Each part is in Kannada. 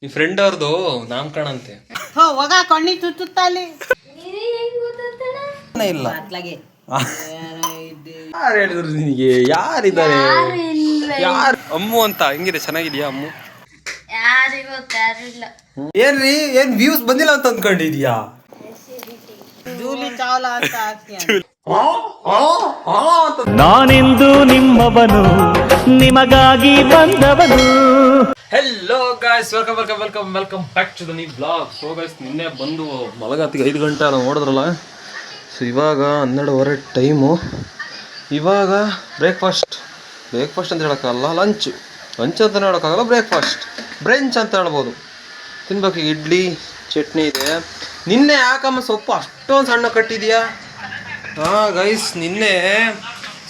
ಈ ಫ್ರೆಂಡ್ ಅವ್ರದ್ದು ನಾಮಕರಣ ಅಂತೆ. ಹೋಗ ಕಣ್ಣಿ ಚುಚ್ಚುತ್ತಲ್ಲಿ ಇಲ್ಲ ಯಾರು ಹೇಳಿದ್ರು ನಿನಗೆ? ಯಾರಿದ್ದಾರೆ? ಯಾರು? ಅಮ್ಮು ಅಂತ ಹೆಂಗಿದೆ? ಚೆನ್ನಾಗಿದ್ಯಾ ಅಮ್ಮು? ಏನ್ರಿ ಏನ್ ವ್ಯೂಸ್ ಬಂದಿಲ್ಲ ಅಂತ ಅಂದ್ಕೊಂಡಿದ್ಯಾ? ಜೂಲಿ ಚಾವ್ಲಾ ಅಂತ ನಾನೆಂದು ನಿಮ್ಮವನು ನಿಮಗಾಗಿ ಬಂದವನು. Hello guys, welcome back to the new blog. So guys, ನಿನ್ನೆ ಬಂದು ಮಲಗತ್ತಿಗೆ 5 ಗಂಟೆ ನಾವು ನೋಡಿದ್ರಲ್ಲ. ಸೊ ಇವಾಗ 12:15 ಟೈಮು. ಇವಾಗ ಬ್ರೇಕ್ಫಾಸ್ಟ್ ಅಂತ ಹೇಳೋಕ್ಕಾಗಲ್ಲ, ಲಂಚ್ ಅಂತ ಹೇಳೋಕ್ಕಾಗಲ್ಲ, ಬ್ರೆಂಚ್ ಅಂತ ಹೇಳ್ಬೋದು. ತಿನ್ಬೇಕು. ಇಡ್ಲಿ ಚಟ್ನಿ ಇದೆ. ನಿನ್ನೆ ಯಾಕಮ್ಮ ಸೊಪ್ಪು ಅಷ್ಟೊಂದು ಸಣ್ಣ ಕಟ್ಟಿದ್ಯಾ? ಹಾಂ ಗೈಸ್, ನಿನ್ನೆ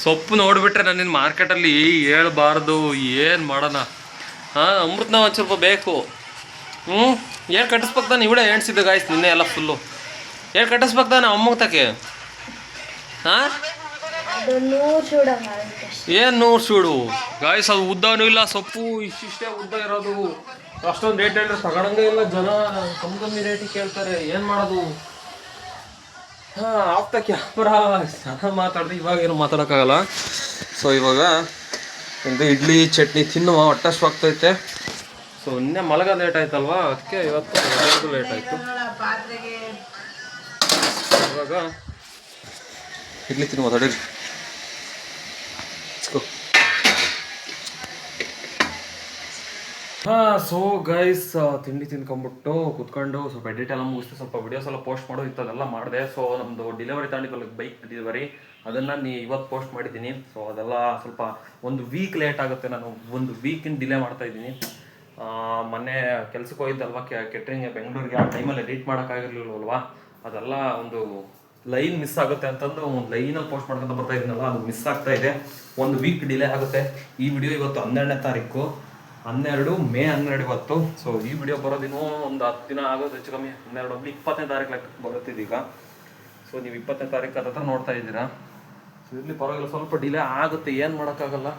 ಸೊಪ್ಪು ನೋಡಿಬಿಟ್ರೆ ನಾನಿನ್ನು ಮಾರ್ಕೆಟಲ್ಲಿ ಹೇಳ್ಬಾರ್ದು. ಏನು ಮಾಡೋಣ? ಹಾಂ, ಅಮೃತನ ಒಂದು ಸ್ವಲ್ಪ ಬೇಕು. ಏನು ಕಟ್ಟಿಸ್ಬೇಕು ತಾನೆ? ಇವಳೇ ಎಣ್ಸಿದ್ದು ಗಾಯ್ಸ್ ನಿನ್ನೆ ಎಲ್ಲ ಫುಲ್ಲು. ಏನು ಕಟ್ಟಿಸ್ಬೇಕು ತಾನೆ ಅಮ್ಮಗೆ ತಕ್ಕೆ? ಹಾಂ, ಏನು 100 ಶೂಡು ಗಾಯ್ಸ್? ಅದು ಉದ್ದನೂ ಇಲ್ಲ, ಸೊಪ್ಪು ಇಷ್ಟಿಷ್ಟೇ ಉದ್ದ ಇರೋದು. ಅಷ್ಟೊಂದು ರೇಟ್ ಹೇಳಿದ್ರೆ ತಗೊಳಂಗೆ ಇಲ್ಲ ಜನ. ಕಮ್ಮಿ ರೇಟಿಗೆ ಕೇಳ್ತಾರೆ. ಏನು ಮಾಡೋದು? ಹಾಂ, ಆಗ್ತಾ ಕ್ಯಾಮ್ರ ಚೆನ್ನಾಗಿ ಮಾತಾಡಿದೆ. ಇವಾಗ ಏನು ಮಾತಾಡೋಕ್ಕಾಗಲ್ಲ. ಸೊ ಇವಾಗ ಒಂದು ಇಡ್ಲಿ ಚಟ್ನಿ ತಿನ್ನುವ, ಹೊಟ್ಟೆಷ್ಟು ಆಗ್ತೈತೆ. ಸೊ ನಿನ್ನೆ ಮಲಗ ಲೇಟ್ ಆಯ್ತಲ್ವಾ, ಅದಕ್ಕೆ ಇವತ್ತು ಲೇಟ್ ಆಯಿತು. ಇವಾಗ ಇಡ್ಲಿ ತಿನ್ನುವ ತಡೀರಿ. ಹಾಂ, ಸೊ ಗೈಸ್, ತಿಂಡಿ ತಿನ್ಕೊಂಬಿಟ್ಟು ಕುತ್ಕೊಂಡು ಸ್ವಲ್ಪ ಎಡಿಟ್ ಎಲ್ಲ ಮುಗಿಸ್ತು. ಸ್ವಲ್ಪ ವಿಡಿಯೋಸ್ ಎಲ್ಲ ಪೋಸ್ಟ್ ಮಾಡೋದು ಇತ್ತು, ಅದೆಲ್ಲ ಮಾಡಿದೆ. ಸೊ ನಮ್ಮದು ಡೆಲಿವರಿ ತಗೊಂಡಿದ್ದಲ್ಲ, ಬೈಕ್ ಡೆಲಿವರಿ, ಅದನ್ನು ಇವತ್ತು ಪೋಸ್ಟ್ ಮಾಡಿದ್ದೀನಿ. ಸೊ ಅದೆಲ್ಲ ಸ್ವಲ್ಪ ಒಂದು ವೀಕ್ ಲೇಟ್ ಆಗುತ್ತೆ. ನಾನು ಒಂದು ವೀಕಿನ ಡಿಲೇ ಮಾಡ್ತಾಯಿದ್ದೀನಿ. ಮೊನ್ನೆ ಕೆಲ್ಸಕ್ಕೆ ಹೋಗಿದ್ದಲ್ವ ಕೆಟ್ರಿಂಗ್ ಬೆಂಗಳೂರಿಗೆ. ಆ ಟೈಮಲ್ಲಿ ಎಡಿಟ್ ಮಾಡೋಕ್ಕಾಗಿರ್ಲಿಲ್ವಲ್ವಾ, ಅದೆಲ್ಲ ಒಂದು ಲೈನ್ ಮಿಸ್ ಆಗುತ್ತೆ ಅಂತಂದು ಒಂದು ಲೈನಲ್ಲಿ ಪೋಸ್ಟ್ ಮಾಡ್ಕೊಂತ ಬರ್ತಾ ಇದ್ದೀನಲ್ಲ, ಅದು ಮಿಸ್ ಆಗ್ತಾ ಇದೆ. ಒಂದು ವೀಕ್ ಡಿಲೇ ಆಗುತ್ತೆ. ಈ ವಿಡಿಯೋ ಇವತ್ತು 12ನೇ ತಾರೀಕು, 12 ಮೇ 12 ಇವತ್ತು. ಸೊ ಈ ವಿಡಿಯೋ ಬರೋದಿನ್ನೂ ಒಂದು 10 ದಿನ ಆಗೋದು ಹೆಚ್ಚು ಕಮ್ಮಿ. 12 20ನೇ ತಾರೀಕು ಲೆಕ್ಕಕ್ಕೆ ಬರುತ್ತಿದ್ದೀಗ. ಸೊ ನೀವು 20ನೇ ತಾರೀಕು ಹತ್ರ ನೋಡ್ತಾ ಇದ್ದೀರಾ. ಸೊ ಇಲ್ಲಿ ಪರವಾಗಿಲ್ಲ, ಸ್ವಲ್ಪ ಡಿಲೇ ಆಗುತ್ತೆ, ಏನು ಮಾಡೋಕ್ಕಾಗಲ್ಲ.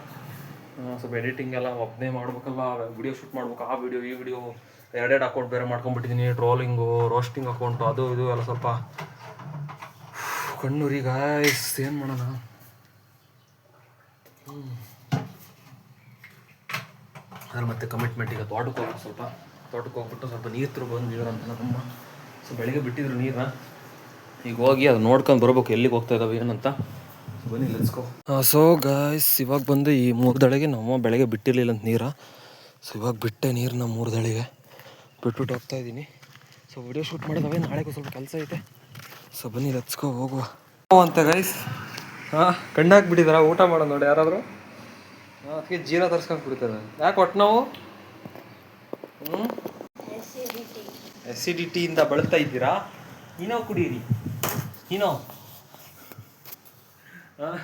ಸ್ವಲ್ಪ ಎಡಿಟಿಂಗ್ ಎಲ್ಲ ಒಬ್ಬನೇ ಮಾಡ್ಬೇಕಲ್ಲ, ವಿಡಿಯೋ ಶೂಟ್ ಮಾಡ್ಬೇಕು. ಆ ವಿಡಿಯೋ ಈ ವಿಡಿಯೋ ಎರಡೆರಡು ಅಕೌಂಟ್ ಬೇರೆ ಮಾಡ್ಕೊಂಡ್ಬಿಟ್ಟಿದ್ದೀನಿ. ಟ್ರೋಲಿಂಗು, ರೋಸ್ಟಿಂಗ್ ಅಕೌಂಟು, ಅದು ಇದು ಎಲ್ಲ ಸ್ವಲ್ಪ ಕಣ್ಣೂರಿ ಗಾಯ್ಸ್. ಏನು ಮಾಡೋಣ? ಅದ್ರಲ್ಲಿ ಮತ್ತೆ ಕಮಿಟ್ಮೆಂಟ್. ಈಗ ತೋಟಕ್ಕೆ ಹೋಗ್ಬಿಟ್ಟು ಸ್ವಲ್ಪ ನೀರು ಬಂದಿದ್ರು ಅಂತ ನಮ್ಮಮ್ಮ. ಸೊ ಬೆಳಿಗ್ಗೆ ಬಿಟ್ಟಿದ್ರು ನೀರನ್ನ, ಈಗ ಹೋಗಿ ಅದು ನೋಡ್ಕೊಂಡು ಬರಬೇಕು, ಎಲ್ಲಿಗೆ ಹೋಗ್ತಾ ಇದ್ದಾವೆ ಏನಂತ. ಬನ್ನಿ ಲೆಟ್ಸ್ಕೋ. ಸೊ ಗಾಯ್ಸ್, ಇವಾಗ ಬಂದು ಈ 3 ದಳೆಗೆ ನಮ್ಮ ಬೆಳಗ್ಗೆ ಬಿಟ್ಟಿರಲಿಲ್ಲ ಅಂತ ನೀರು. ಸೊ ಇವಾಗ ಬಿಟ್ಟೆ ನೀರನ್ನ 3 ದಳೆಗೆ ಬಿಟ್ಬಿಟ್ಟು ಹೋಗ್ತಾ ಇದ್ದೀನಿ. ಸೊ ವಿಡಿಯೋ ಶೂಟ್ ಮಾಡಿದವೆ, ನಾಳೆಗೂ ಸ್ವಲ್ಪ ಕೆಲಸ ಐತೆ. ಸೊ ಬನ್ನಿ ಲೆಟ್ಸ್ಕೋ, ಹೋಗುವ ಅಂತ ಗೈಸ್. ಹಾಂ, ಕಣ್ಣಾಕ್ಬಿಟ್ಟಿದಾರ ಊಟ ಮಾಡೋದು ನೋಡಿ ಯಾರಾದರೂ. ಅದಕ್ಕೆ ಜೀರ ತರ್ಸ್ಕೊಂಡು ಕುಡಿತಾರೆ. ಯಾಕೆ ಒಟ್ಟು ನಾವು ಎಸಿಡಿಟಿಯಿಂದ ಬಳಲ್ತಾ ಇದ್ದೀರಾ? ಏನೋ ಕುಡೀರಿ, ಏನೋ. ಹಾಂ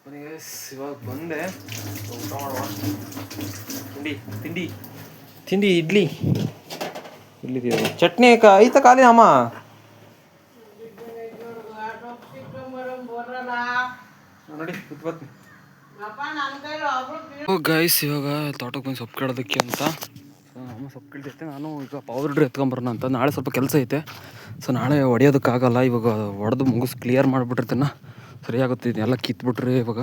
ಬನ್ನಿ ಗೈಸ್, ಇವಾಗ ಬಂದೆ, ಊಟ ಮಾಡುವ. ತಿಂಡಿ ಇಡ್ಲಿ ಚಟ್ನಿ ಐತ ಖಾಲಿ ಅಮ್ಮ. ನೋಡಿ ಬರ್ತೀನಿ. ಗೈಸ್, ಇವಾಗ ತೋಟಕ್ಕೆ ಬಂದು ಸೊಪ್ಪು ಕೇಳೋದಕ್ಕೆ ಅಂತ ಅಮ್ಮ ಸೊಪ್ಪು ಕೀಳ್ತೈತೆ. ನಾನು ಈಗ ಪೌಡ್ರ್ ಎತ್ಕೊಂಬರೋಣ ಅಂತ. ನಾಳೆ ಸ್ವಲ್ಪ ಕೆಲಸ ಐತೆ. ಸೊ ನಾಳೆ ಹೊಡೆಯೋದಕ್ಕಾಗಲ್ಲ. ಇವಾಗ ಹೊಡೆದು ಮುಗಿಸ್ ಕ್ಲಿಯರ್ ಮಾಡಿಬಿಟ್ಟಿರ್ತೀನಿ, ಸರಿಯಾಗುತ್ತೆ. ಇದನ್ನೆಲ್ಲ ಕಿತ್ಬಿಟ್ರೆ ಇವಾಗ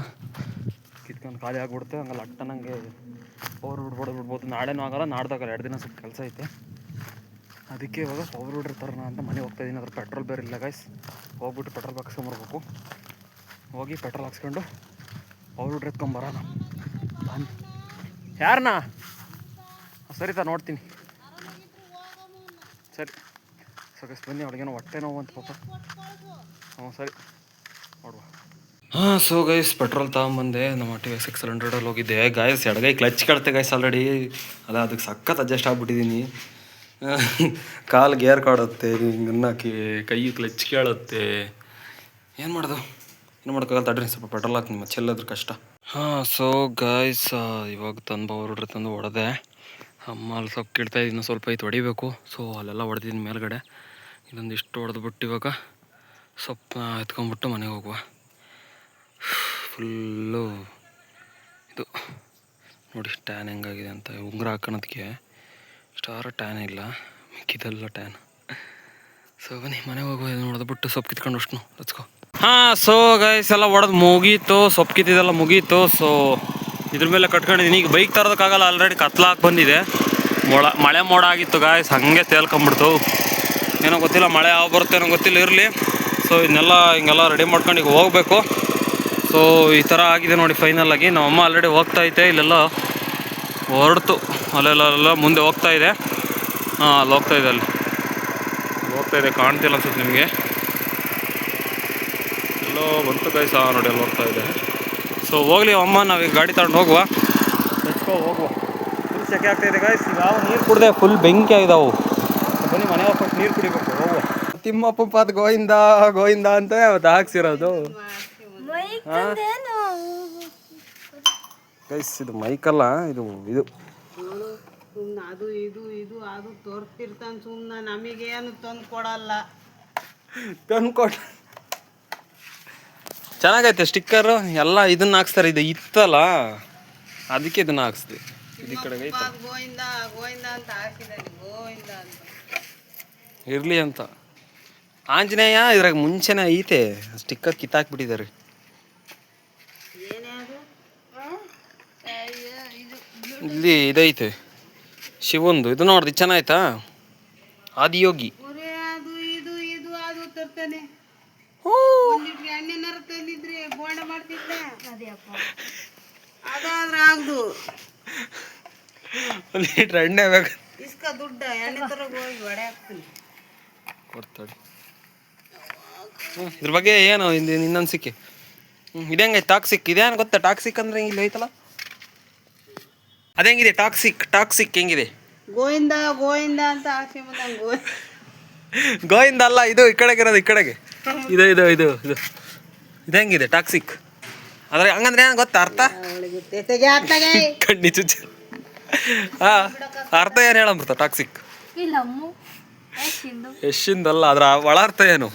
ಕಿತ್ಕೊಂಡು ಖಾಲಿ ಆಗಿಬಿಡುತ್ತೆ. ಹಂಗಲ್ಲ ಅಟ್ಟ ನನಗೆ ಪೌಡ್ರ್ ಬಿಡ್ಬೋದು. ನಾಳೆನೂ ಆಗಲ್ಲ, ನಾಡ್ದಾಗಲ್ಲ, 2 ದಿನ ಸ್ವಲ್ಪ ಕೆಲಸ ಐತೆ. ಅದಕ್ಕೆ ಇವಾಗ ಪೌಡ್ರ್ ತರೋಣ ಅಂತ ಮನೆಗೆ ಹೋಗ್ತಾಯಿದ್ದೀನಿ. ಅದ್ರ ಪೆಟ್ರೋಲ್ ಬೇರೆ ಇಲ್ಲ ಗೈಸ್. ಹೋಗ್ಬಿಟ್ಟು ಪೆಟ್ರೋಲ್ ಹಾಕ್ಸ್ಕೊಂಬರ್ಬೇಕು. ಹೋಗಿ ಪೆಟ್ರೋಲ್ ಹಾಕ್ಸ್ಕೊಂಡು ಪೌಡ್ರ್ ಎತ್ಕೊಂಬರೋಣ. ಯಾರಣ್ಣ? ಸರಿ ತಾ, ನೋಡ್ತೀನಿ. ಸರಿ ಸಗಸ್ ಬನ್ನಿ. ಅವ್ಳಿಗೇನೋ ಹೊಟ್ಟೆ ನೋವು ಅಂತ ಪಾಪ. ಹ್ಞೂ ಸರಿ, ನೋಡುವ. ಹಾಂ, ಸೊ ಗೈಸ್, ಪೆಟ್ರೋಲ್ ತಗೊಂಬಂದೆ. ನಮ್ಮ TVS 600 ಹೋಗಿದ್ದೆ ಗಾಯ್ಸ್. ಎಡಗೈ ಕ್ಲಚ್ ಕಳ್ತೆ ಗೈಸ್ ಆಲ್ರೆಡಿ. ಅದಕ್ಕೆ ಸಖತ್ ಅಡ್ಜಸ್ಟ್ ಆಗ್ಬಿಟ್ಟಿದ್ದೀನಿ. ಕಾಲು ಗೇರ್ ಕಾಡುತ್ತೆ, ಹಿಂಗನ್ನಕ್ಕೆ ಕೈ ಕ್ಲಚ್ ಕೇಳುತ್ತೆ. ಏನು ಮಾಡೋದು? ಏನು ಮಾಡೋಕ್ಕಾಗಲ್ಲ. ತಡ್ರಿ, ಸ್ವಲ್ಪ ಪೆಟ್ರೋಲ್ ಹಾಕಿ ನಿಮ್ಮ ಚೆಲ್ಲೋದ್ರ ಕಷ್ಟ. ಹಾಂ, ಸೊ ಗಾಯ್ಸ್, ಇವಾಗ ತಂದು ಹೊಡೆದೆ. ಅಮ್ಮ ಅಲ್ಲಿ ಸ್ವಲ್ಪ ಕೇಳ್ತಾ ಇದ್ದೀನಿ, ಸ್ವಲ್ಪ ಐತೆ ಹೊಡಿಬೇಕು. ಸೊ ಅಲ್ಲೆಲ್ಲ ಹೊಡೆದಿದ್ದೀನಿ ಮೇಲ್ಗಡೆ. ಇಲ್ಲೊಂದಿಷ್ಟು ಹೊಡೆದ್ಬಿಟ್ಟು ಇವಾಗ ಸೊಪ್ಪು ಎತ್ಕೊಂಡ್ಬಿಟ್ಟು ಮನೆಗೆ ಹೋಗುವ. ಫುಲ್ಲು ಇದು ನೋಡಿ ಟ್ಯಾನ್ ಹೆಂಗಾಗಿದೆ ಅಂತ. ಉಂಗುರ ಹಾಕೋಣದಕ್ಕೆ ಸ್ಟಾರ್ ಟ್ಯಾನ್ ಇಲ್ಲ, ಮಿಕ್ಕಿದೆಲ್ಲ ಟ್ಯಾನ್. ಸೊ ಬನ್ನಿ ಮನೆಗೆ ಹೋಗೋದು ನೋಡಿದ್ಬಿಟ್ಟು ಸೊಪ್ಪು ಕಿತ್ಕೊಂಡು ಅಷ್ಟು ಲಚ್ಕೋ. ಹಾಂ, ಸೊ ಗೈಸ್ ಎಲ್ಲ ಹೊಡೆದು ಮುಗೀತು, ಸೊಪ್ಪು ಕಿತ್ತಿದ್ದೆಲ್ಲ ಮುಗೀತು. ಸೊ ಇದ್ರ ಮೇಲೆ ಕಟ್ಕೊಂಡಿದ್ದೀನಿ. ಈಗ ಬೈಕ್ ತರೋದಕ್ಕಾಗಲ್ಲ, ಆಲ್ರೆಡಿ ಕತ್ಲಾಕ್ ಬಂದಿದೆ. ಮಳೆ ಮೋಡ ಆಗಿತ್ತು ಗಾಯ್ಸ್, ಹಾಗೆ ತೇಲ್ಕೊಂಬಿಡ್ತು. ಏನೋ ಗೊತ್ತಿಲ್ಲ, ಮಳೆ ಯಾವ ಬರುತ್ತೇನೋ ಗೊತ್ತಿಲ್ಲ, ಇರಲಿ. ಸೊ ಇದನ್ನೆಲ್ಲ ಹಿಂಗೆಲ್ಲ ರೆಡಿ ಮಾಡ್ಕೊಂಡು ಈಗ ಹೋಗಬೇಕು. ಸೊ ಈ ಥರ ಆಗಿದೆ ನೋಡಿ ಫೈನಲ್ ಆಗಿ. ನಮ್ಮಮ್ಮ ಆಲ್ರೆಡಿ ಹೋಗ್ತಾ ಐತೆ, ಇಲ್ಲೆಲ್ಲ ಹೊರಡ್ತು, ಅಲ್ಲೆಲ್ಲ ಮುಂದೆ ಹೋಗ್ತಾ ಇದೆ. ಹಾಂ, ಅಲ್ಲಿ ಹೋಗ್ತಾ ಇದೆ, ಅಲ್ಲಿ ಹೋಗ್ತಾ ಇದೆ, ಕಾಣ್ತಿಲ್ಲ ಅನ್ಸುತ್ತೆ ನಿಮಗೆ. ಎಲ್ಲೋ ಬಂತು ಗಾಯ್ಸ್, ನೋಡಿ ಅಲ್ಲಿ ಹೋಗ್ತಾ ಇದೆ. ಸೊ ಹೋಗ್ಲಿ ಅಮ್ಮ, ನಾವೀಗ ಗಾಡಿ ತಗೊಂಡು ಹೋಗುವ. ಹೋಗುವ. ಫುಲ್ ಸೆಕೆ ಆಗ್ತಾಯಿದೆ ಗಾಯ್ಸ್. ಯಾವ ನೀರು ಕುಡ್ದೆ ಫುಲ್ ಬೆಂಕಿ ಆಗಿದಾವು. ಬನ್ನಿ ಮನೆ ಹೋಗ್ಬಿಟ್ಟು ನೀರು ಕುಡಿಬೇಕು, ಹೋಗುವ. ತಿಮ್ಮಪ್ಪ ಪಾತ್ ಗೋವಿಂದ ಗೋವಿಂದ ಅಂತ ಅವತ್ತು ಹಾಕ್ಸಿರೋದು. ಗೈಸ್ ಇದು ಮೈಕಲ್ಲ, ಇದು ಅದು ಇದು ಇದು ಅದು ತೋರಿಸ್ತಿರ್ತಾನೆ ಸುಮ್ಮನೆ, ನಮಗೇನು ತಂದು ಕೊಡಲ್ಲ. ಚೆನ್ನಾಗೈತೆ ಸ್ಟಿಕ್ಕರು ಎಲ್ಲ. ಇದನ್ನ ಹಾಕ್ಸ್ತಾರೆ, ಇದು ಇತ್ತಲ್ಲ ಅದಕ್ಕೆ ಇದನ್ನ ಹಾಕ್ಸ್ದೆ. ಈ ಕಡೆ ಗೋವಿಂದ ಗೋವಿಂದ ಅಂತ ಹಾಕಿದಾರೆ, ಗೋವಿಂದ ಅಂತ ಇರ್ಲಿ ಅಂತ. ಆಂಜನೇಯ ಇದ್ರಾಗ ಮುಂಚೆನೇ ಐತೆ, ಸ್ಟಿಕ್ಕರ್ ಕಿತ್ತಾಕ್ಬಿಟ್ಟಿದ್ದಾರೆ. ಇಲ್ಲಿ ಇದೈತೆ ಶಿವಂದು, ಇದು ನೋಡ್ದು ಚೆನ್ನಾಯ್ತಾ, ಆದಿಯೋಗಿ. ಅದು ಇದು ಇದು ಅದು ತರ್ತಾನೆ. ಎಣ್ಣೆನಾರು ತಂದಿದ್ರೆ ಬೋಂಡ ಮಾಡ್ತಿದ್ದ, ಅದಾದ್ರೆ ಆಗ್ದು. ಒಂದು ಲೀಟ್ರ್ ಎಣ್ಣೆ ಬೇಕು, ಇಸ್ಕ ದುಡ್ಡ ಎಣ್ಣೆ ತರಗ ಹೋಗಿ ಒಡೆ ಹಾಕ್ತೀನಿ ಕೊಡ್ತಾಳೆ. ಇದ್ರ ಬಗ್ಗೆ ಏನು ಇನ್ನೊಂದ್ಸಿಕ್ಕೆ ಇದಂಗೆ ಟಾಕ್ಸಿಕ್ ಇದೇನು ಗೊತ್ತಾ? ಟಾಕ್ಸಿಕ್ ಅಂದ್ರೆ ಇಲ್ಲಿ ಐತಲ್ಲ, ಅದೇಂಗಿದೆ ಟಾಕ್ಸಿಕ್ ಹೆಂಗಿದೆ? ಗೋವಿಂದ ಗೋವಿಂದ ಅಂತ ಹಾಕಿ ಗೋವಿಂದ ಅಲ್ಲ, ಇದು ಈ ಕಡೆಗೆ ಇರೋದು, ಈ ಕಡೆಗೆ ಇದು ಇದು ಇದು ಇದು ಇದು ಹೆಂಗಿದೆ ಟಾಕ್ಸಿಕ್? ಅದ್ರ ಹಂಗಂದ್ರೆ ಏನು ಗೊತ್ತಾ ಅರ್ಥ? ಕಣ್ಣಿ ಚುಚ್ಚ. ಹಾಂ, ಅರ್ಥ ಏನು ಹೇಳಂಬರ್ತ ಟಾಕ್ಸಿಕ್? ಯಶಿಂದಲ್ಲ, ಅದ್ರ ಒಳ ಅರ್ಥ ಏನು?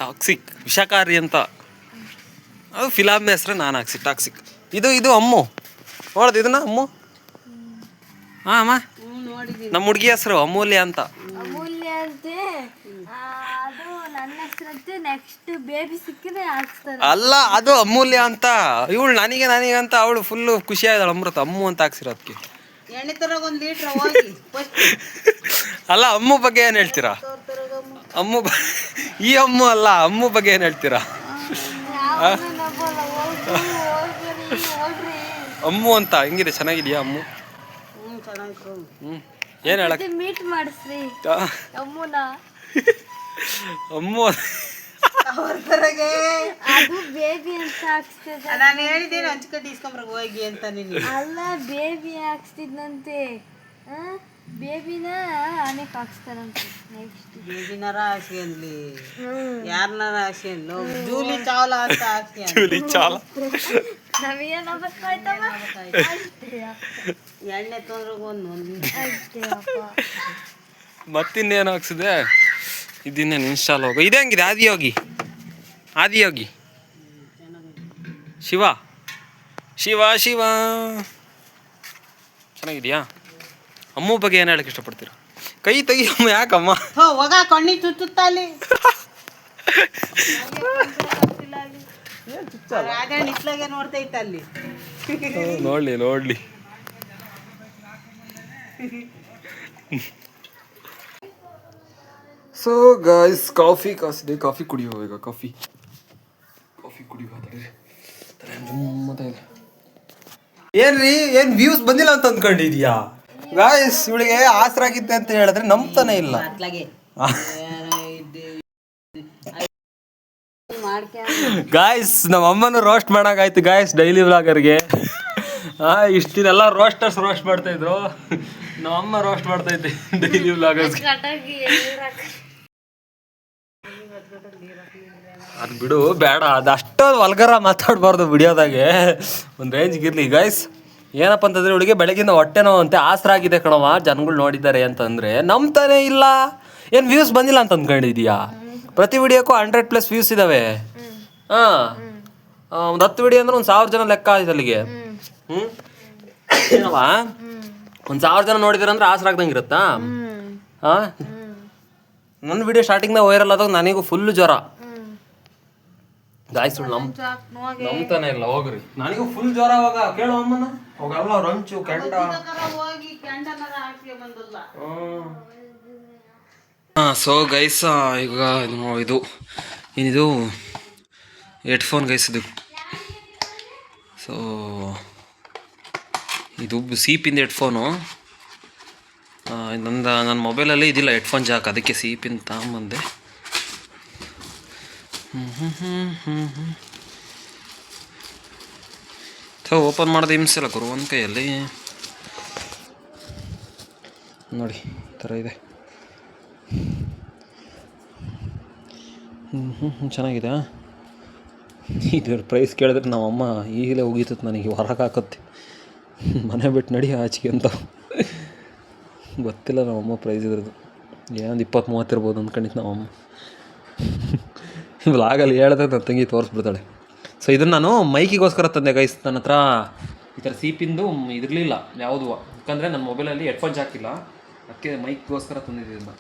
ಟಾಕ್ಸಿಕ್ ವಿಷಕಾರಿ ಅಂತ. ಅದು ಫಿಲಾಮ್ ಹೆಸ್ರೆ ನಾನು ಹಾಕ್ಸಿ ಟಾಕ್ಸಿಕ್. ಇದು ಅಮ್ಮು ನೋಡ್ದು, ಇದನ್ನ ಅಮ್ಮು. ಹಾಂ ಅಮ್ಮ, ನಮ್ಮ ಹುಡುಗಿ ಹೆಸರು ಅಮೂಲ್ಯ ಅಂತ. ಅಲ್ಲ, ಅದು ಅಮೂಲ್ಯ ಅಂತ. ಇವಳು ನನಗೆ ಅಂತ ಅವಳು ಫುಲ್ಲು ಖುಷಿ ಆಯ್ತಾಳು. ಅಮೃತ ಅಮ್ಮು ಅಂತ ಹಾಕ್ಸಿರೋ ಅದಕ್ಕೆ. ಎಣ್ಣೆ ತರಗ ಒಂದು ಲೀಟ್ರ್ ಹೋಗಿ. ಅಲ್ಲ, ಅಮ್ಮು ಬಗ್ಗೆ ಏನು ಹೇಳ್ತೀರಾ? ಈ ಅಮ್ಮು ಅಲ್ಲ, ಅಮ್ಮು ಬಗ್ಗೆ ಏನು ಹೇಳ್ತೀರಾ? ಅಮ್ಮು ಅಂತ ಹೆಂಗಿದೆ, ಚೆನ್ನಾಗಿದೆಯಾ ಅಮ್ಮು? ಏನು ಹೇಳಕ್ ಅಮ್ಮು ನಾನು ಹೇಳಿದ್ದೇನೆ ಹಂಚ್ಕಟ್ಟಿ ಇಸ್ಕೊಂಬ್ರಾಗ ಹೋಗಿ ಅಂತ. ನೀನು ಅಲ್ಲ, ಬೇಬಿ ಹಾಕ್ಸ್ತಿದ್ನಂತೆ, ಬೇಬಿನ ಆನೆಗೆ ಹಾಕ್ಸ್ತಾರಂತೆ. ನೆಕ್ಸ್ಟ್ ಬೇಬಿನಾರ ಹಾಕ್ಸ್ಕೊಂಡ್ಲಿ, ಯಾರನಾರ ಹಾಕ್ಸ್ಕೊಂಡ್ಲು, ಜೂಲಿ ಚಾವ್ಲಾ ಅಂತ ಹಾಕ್ಸ್ಕೊಂಡ್. ಜೂಲಿ ಚಾವ್ಲಾ ನಮಗೇನು ಬೇಕಾಯ್ತವ? ಎಣ್ಣೆ ತೊಂದ್ರಾಗ ಒಂದು ಮತ್ತಿನ್ನೇನು ಹಾಕ್ಸಿದೆ? ಇದನ್ನೇನು ಇನ್ಸ್ಟಾಲ್ ಹೋಗೋ. ಇದು ಹೆಂಗಿದೆ? ಆದಿಯೋಗಿ ಶಿವ ಶಿವ ಶಿವ ಚೆನ್ನಾಗಿದೆಯಾ? ಅಮ್ಮು ಬಗ್ಗೆ ಏನು ಹೇಳಕ್ಕೆ ಇಷ್ಟಪಡ್ತೀರಾ? ಕೈ ತೆಗಿಯಮ್ಮ, ಯಾಕಮ್ಮ? ಹೋಗ ಕಣ್ಣಿ ಚುಚ್ಚುತ್ತಲ್ಲಿ ಇತ್ಲಾಗೆ ನೋಡ್ತೈತ ಅಲ್ಲಿ. ನೋಡ್ಲಿ ಸೊ ಗಾಯ್ಸ್, ಕಾಫಿ ಕಾಸಿದೆ, ಕಾಫಿ ಕುಡಿಯುವ ಈಗ. ಕಾಫಿ ಕುಡಿಯುವ. ಏನ್ರಿ, ಏನ್ ವ್ಯೂಸ್ ಬಂದಿಲ್ಲ ಅಂತ ಅಂದ್ಕೊಂಡಿದ್ಯಾ ಗಾಯ್ಸ್? ಇವಳಿಗೆ ಆಸರಾಗಿದ್ದೆ ಅಂತ ಹೇಳಿದ್ರೆ ನಂಬ್ತಾನೆ ಇಲ್ಲ. ಗಾಯ್ಸ್, ನಮ್ಮ ಅಮ್ಮನ ರೋಸ್ಟ್ ಮಾಡಾಗಾಯ್ತು ಗಾಯ್ಸ್, ಡೈಲಿ ವ್ಲಾಗರ್ಗೆ. ಇಷ್ಟು ದಿನ ಎಲ್ಲ ರೋಸ್ಟ್ ಮಾಡ್ತಾ ಇದ್ರು, ನಮ್ಮ ಅಮ್ಮ ರೋಸ್ಟ್ ಮಾಡ್ತಾ ಇದ್ದೆ ಡೈಲಿ ವ್ಲಾಗರ್ಸ್ಗೆ. ಅದು ಬಿಡು, ಬೇಡ, ಅದು ಅಷ್ಟೊಂದು ವಲ್ಗರ ಮಾತಾಡಬಾರ್ದು ವಿಡಿಯೋದಾಗೆ, ಒಂದು ರೇಂಜ್ಗೆ ಇರಲಿ ಗಾಯ್ಸ್. ಏನಪ್ಪ ಅಂತಂದರೆ ಇವಳಿಗೆ ಬೆಳಗಿಂದ ಹೊಟ್ಟೆ ನೋವು ಅಂತೆ, ಆಸರಾಗಿದೆ ಕಣವ, ಜನಗಳು ನೋಡಿದ್ದಾರೆ ಅಂತಂದರೆ ನಂಬ್ತಾನೆ ಇಲ್ಲ. ಏನು ವ್ಯೂಸ್ ಬಂದಿಲ್ಲ ಅಂತ ಅಂದ್ಕೊಂಡಿದ್ಯಾ? ಪ್ರತಿ ವಿಡಿಯೋಕ್ಕೂ 100+ ವ್ಯೂಸ್ ಇದ್ದಾವೆ. ಹಾಂ, ಒಂದು 10 ವಿಡಿಯೋ ಅಂದರೆ 1,000 ಜನ ಲೆಕ್ಕ ಆಯ್ತು ಅಲ್ಲಿಗೆ. ಏನವ 1,000 ಜನ ನೋಡಿದಾರಂದ್ರೆ ಆಸರಾಗ್ದಂಗೆ ಇರುತ್ತಾ? ಹಾಂ, ನನ್ನ ವಿಡಿಯೋ ಸ್ಟಾರ್ಟಿಂಗ್ನಾಗ ವೈರಲ್ ಆದಾಗ ನನಗೂ ಫುಲ್ ಜ್ವರ. ಗಾಯ್ಸ್ ನಂಬ್ತಾನೆ ಇಲ್ಲ, ಹೋಗ್ರಿ. ನನಗೂ ಫುಲ್ ಜ್ವರ ಅವಾಗ. ಕೇಳು ಅಮ್ಮನ, ಅವಾಗೆಲ್ಲ ರಂಚು ಕೆಂಡ. ಹೋಗಿ ಕೆಂಡನ ಹಾಕಿ ಬಂದಲ್ಲ. ಸೊ ಗೈಸ್, ಈಗ ಇದು ಏನಿದು ಹೆಡ್ಫೋನ್ ಗೈಸ್. ಇದು ಸೊ ಇದು ಸೀಪಿಂದ ಹೆಡ್ಫೋನು. ನನ್ನ ಮೊಬೈಲಲ್ಲಿ ಇದಿಲ್ಲ ಹೆಡ್ಫೋನ್ ಜಾಕ್, ಅದಕ್ಕೆ ಸೀಪಿಂದ ತಗೊಂಬಂದೆ. ಸೊ ಓಪನ್ ಮಾಡೋದು ಹಿಂಸೆ ಅಲ್ಲ ಗುರು, ಒಂದು ಕೈಯಲ್ಲಿ ನೋಡಿ ಈ ಥರ ಇದೆ. ಚೆನ್ನಾಗಿದೆ. ಇದ್ರ ಪ್ರೈಸ್ ಕೇಳಿದ್ರೆ ನಮ್ಮಮ್ಮ ಈಗಲೇ ಹೋಗಿತ್ತು ನನಗೆ, ಹೊರಗೆ ಹಾಕತ್ತೆ, ಮನೆ ಬಿಟ್ಟು ನಡಿ ಆಚೆಗೆ ಅಂತ. ಗೊತ್ತಿಲ್ಲ ನಮ್ಮಮ್ಮ ಪ್ರೈಸ್ ಇದ್ರದ್ದು, ಏನೊಂದು 20-30 ಇರ್ಬೋದು ಅಂದ್ಕೊಂಡಿತ್ತು ನಮ್ಮಮ್ಮ. ವ್ಲಾಗಲ್ಲಿ ಹೇಳಿದ್ರೆ ನನ್ನ ತಂಗಿ ತೋರಿಸ್ಬಿಡ್ತಾಳೆ. ಸೊ ಇದನ್ನು ನಾನು ಮೈಕಿಗೋಸ್ಕರ ತಂದೆ ಗೈಸ್. ನನ್ನ ಹತ್ರ ಈ ಥರ ಸೀಪಿಂದು ಇದಿರಲಿಲ್ಲ ಯಾವುದು, ಯಾಕಂದರೆ ನನ್ನ ಮೊಬೈಲಲ್ಲಿ ಹೆಡ್ಫೋನ್ಸ್ ಹಾಕಿಲ್ಲ, ಅದಕ್ಕೆ ಮೈಕ್ಗೋಸ್ಕರ ತಂದಿದ್ದೀನಿ.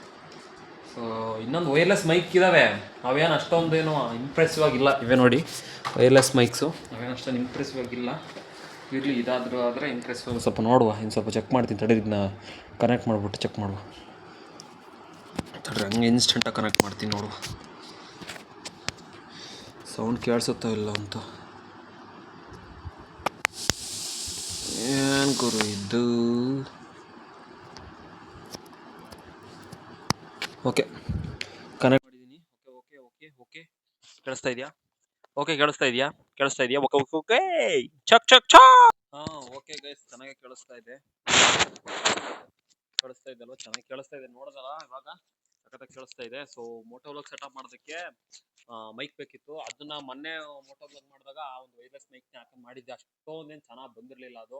ಸೊ ಇನ್ನೊಂದು ವೈರ್ಲೆಸ್ ಮೈಕ್ ಇದ್ದಾವೆ, ಅವೇನು ಅಷ್ಟೊಂದೇನು ಇಂಪ್ರೆಸಿವ್ ಆಗಿಲ್ಲ. ಇವೇ ನೋಡಿ ವೈರ್ಲೆಸ್ ಮೈಕ್ಸು, ಅವೇನು ಅಷ್ಟೊಂದು ಇಂಪ್ರೆಸಿವ್ ಆಗಿಲ್ಲ. ಇರಲಿ, ಇದಾದರೂ ಆದರೆ ಇಂಪ್ರೆಸಿವ್. ಸ್ವಲ್ಪ ನೋಡುವ, ಇನ್ನು ಸ್ವಲ್ಪ ಚೆಕ್ ಮಾಡ್ತೀನಿ ತಡಿ, ಇದನ್ನ ಕನೆಕ್ಟ್ ಮಾಡಿಬಿಟ್ಟು ಚೆಕ್ ಮಾಡುವ ತಡ್ರಿ. ಹಂಗೆ ಇನ್ಸ್ಟೆಂಟಾಗಿ ಕನೆಕ್ಟ್ ಮಾಡ್ತೀನಿ, ನೋಡುವ ಸೌಂಡ್ ಕೇಳಿಸುತ್ತಾ ಇಲ್ಲ ಅಂತ. ಏನು ಗುರು ಇದು? ಓಕೆ, ಕನೆಕ್ಟ್ ಮಾಡಿದ್ದೀನಿ. ಓಕೆ ಓಕೆ ಓಕೆ ಓಕೆ ಕೇಳಿಸ್ತಾ ಇದೆಯಾ? ಓಕೆ ಕೇಳಿಸ್ತಾ ಇದೆಯಾ? ಕೇಳಿಸ್ತಾ ಇದೆಯಾ? Okay okay okay check check check. ಹಾಂ ಓಕೆ ಗೈಸ್, ಚೆನ್ನಾಗಿ ಕೇಳಿಸ್ತಾ ಇದೆ. ಕೇಳಿಸ್ತಾ ಇದೆಯಲ್ವ? ಚೆನ್ನಾಗಿ ಕೇಳಿಸ್ತಾ ಇದೆ, ನೋಡೋದಲ್ಲ ಇವಾಗ ಸಖತ್ತಾಗಿ ಕೇಳಿಸ್ತಾ ಇದೆ. ಸೊ ಮೋಟೋ ವ್ಲಾಗ್ ಸೆಟಪ್ ಮಾಡೋದಕ್ಕೆ ಮೈಕ್ ಬೇಕಿತ್ತು. ಅದನ್ನ ಮೊನ್ನೆ ಮೋಟೋ ವ್ಲಾಗ್ ಮಾಡಿದಾಗ ಆ ಒಂದು ವೈರ್ಲೆಸ್ ಮೈಕ್ನ ಹಾಕೊಂಡು ಮಾಡಿದ್ದೆ. ಅಷ್ಟೊಂದೇನು ಚೆನ್ನಾಗಿ ಬಂದಿರಲಿಲ್ಲ. ಅದು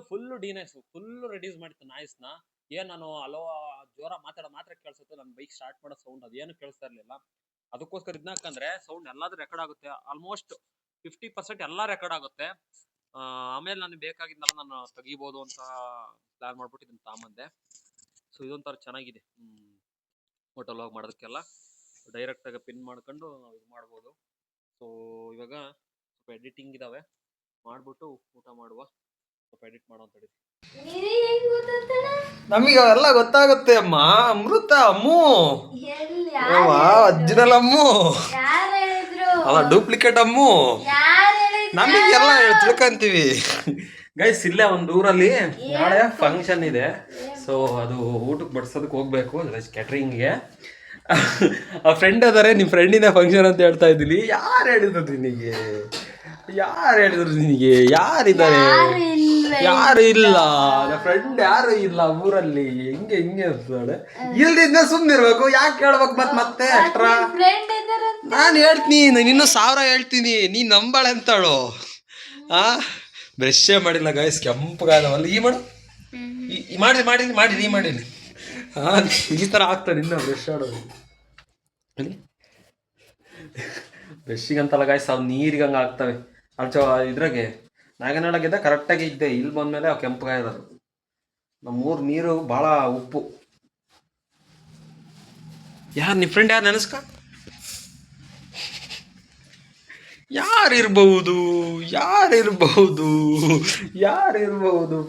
ಫುಲ್ಲು ಡಿನೈಸು, ಫುಲ್ಲು ರೆಡ್ಯೂಸ್ ಮಾಡಿತ್ತು ನಾಯ್ಸ್ನ. ಏನು ನಾನು ಅಲೋ ಜೋರ ಮಾತ್ರ ಕೇಳಿಸುತ್ತೆ, ನನ್ನ ಬೈಕ್ ಸ್ಟಾರ್ಟ್ ಮಾಡೋ ಸೌಂಡ್ ಅದೇನು ಕೇಳಿಸ್ತಾ ಇರಲಿಲ್ಲ. ಅದಕ್ಕೋಸ್ಕರ ಇದನ್ನ ಹಾಕಂದ್ರೆ ಸೌಂಡ್ ಎಲ್ಲಾದ್ರೂ ರೆಕಾರ್ಡ್ ಆಗುತ್ತೆ, ಆಲ್ಮೋಸ್ಟ್ 50% ಎಲ್ಲ ರೆಕಾರ್ಡ್ ಆಗುತ್ತೆ. ಆಮೇಲೆ ನನಗೆ ಬೇಕಾಗಿದ್ದಲ್ಲ ನಾನು ತೆಗಿಬೋದು ಅಂತ ಪ್ಲಾನ್ ಮಾಡ್ಬಿಟ್ಟು ಇದನ್ನು ತಗೊಂಬಂದೆ. ಸೊ ಇದೊಂಥರ ಚೆನ್ನಾಗಿದೆ ಫೋಟೋ ವ್ಲಾಗ್ ಮಾಡೋದಕ್ಕೆಲ್ಲ. ಡೈರೆಕ್ಟಾಗಿ ಪಿನ್ ಮಾಡ್ಕೊಂಡು ನಾವು ಇದು ಮಾಡ್ಬೋದು. ಸೊ ಇವಾಗ ಸ್ವಲ್ಪ ಎಡಿಟಿಂಗ್ ಇದ್ದಾವೆ, ಮಾಡಿಬಿಟ್ಟು ಊಟ ಮಾಡುವ. ಸ್ವಲ್ಪ ಎಡಿಟ್ ಮಾಡೋಂಥದ್ದು ನಮಗೆ ಅವೆಲ್ಲ ಗೊತ್ತಾಗುತ್ತೆ ಅಮ್ಮ. ಅಮೃತ ಅಮ್ಮು ಅಜ್ಜಿನಲ್ಲ ಅಮ್ಮು, ಅಲ್ಲ ಡೂಪ್ಲಿಕೇಟ್ ಅಮ್ಮು, ನಮಗೆಲ್ಲ ತಿಳ್ಕೊಂತೀವಿ ಗೈಸ್. ಇಲ್ಲೇ ಒಂದು ಊರಲ್ಲಿ ನಾಳೆ ಫಂಕ್ಷನ್ ಇದೆ. ಸೊ ಅದು ಊಟಕ್ಕೆ ಬಡ್ಸೋದಕ್ಕೆ ಹೋಗ್ಬೇಕು ಕ್ಯಾಟ್ರಿಂಗ್ಗೆ. ಆ ಫ್ರೆಂಡ್ ಅದಾರೆ, ನಿಮ್ಮ ಫ್ರೆಂಡಿನ ಫಂಕ್ಷನ್ ಅಂತ ಹೇಳ್ತಾ ಇದ್ದೀನಿ. ಯಾರು ಹೇಳಿದ್ರು ನಿನಗೆ? ಯಾರಿದ್ದಾರೆ? ಯಾರು ಇಲ್ಲ, ನನ್ನ ಫ್ರೆಂಡ್ ಯಾರು ಇಲ್ಲ ಊರಲ್ಲಿ. ಹಿಂಗೆ ಅಂತಾಳೆ. ಇಲ್ದಿದ್ನ ಸುಮ್ಮನಿರ್ಬೇಕು, ಯಾಕೆ ಕೇಳ್ಬೇಕು ಮತ್ತೆ ಎಕ್ಸ್ಟ್ರಾ? ನಾನು ಹೇಳ್ತೀನಿ, ನೀನು 1000 ಹೇಳ್ತೀನಿ, ನೀ ನಂಬಾಳೆ ಅಂತಾಳು. ಬ್ರಷೇ ಮಾಡಿಲ್ಲ ಗೈಸ್, ಕೆಂಪಗಾದವಲ್ಲ. ಈ ಮಾಡು, ಮಾಡಿರಿ. ಈ ಥರ ಆಗ್ತಾನೆ ಇನ್ನ ಬ್ರಷ್ ಆಡೋದು. ಬ್ರಷ್ಷಿಗಂತಲ್ಲ ಗಾಯ್ಸ್, ಅವು ನೀರಿಗೆ ಹಂಗೆ ಆಗ್ತವೆ. ಇದ್ರಾಗೆ ನಾಗನೊಳಗಿದ್ದ ಕರೆಕ್ಟಾಗಿ ಇದ್ದೆ, ಇಲ್ಲಿ ಬಂದಮೇಲೆ ಅವು ಕೆಂಪಗಾಯದರು. ನಮ್ಮೂರು ನೀರು ಭಾಳ ಉಪ್ಪು. ಯಾರು ನಿಮ್ಮ ಫ್ರೆಂಡ್? ಯಾರು ನೆನೆಸ್ಕ? ಯಾರಿರ್ಬಹುದು?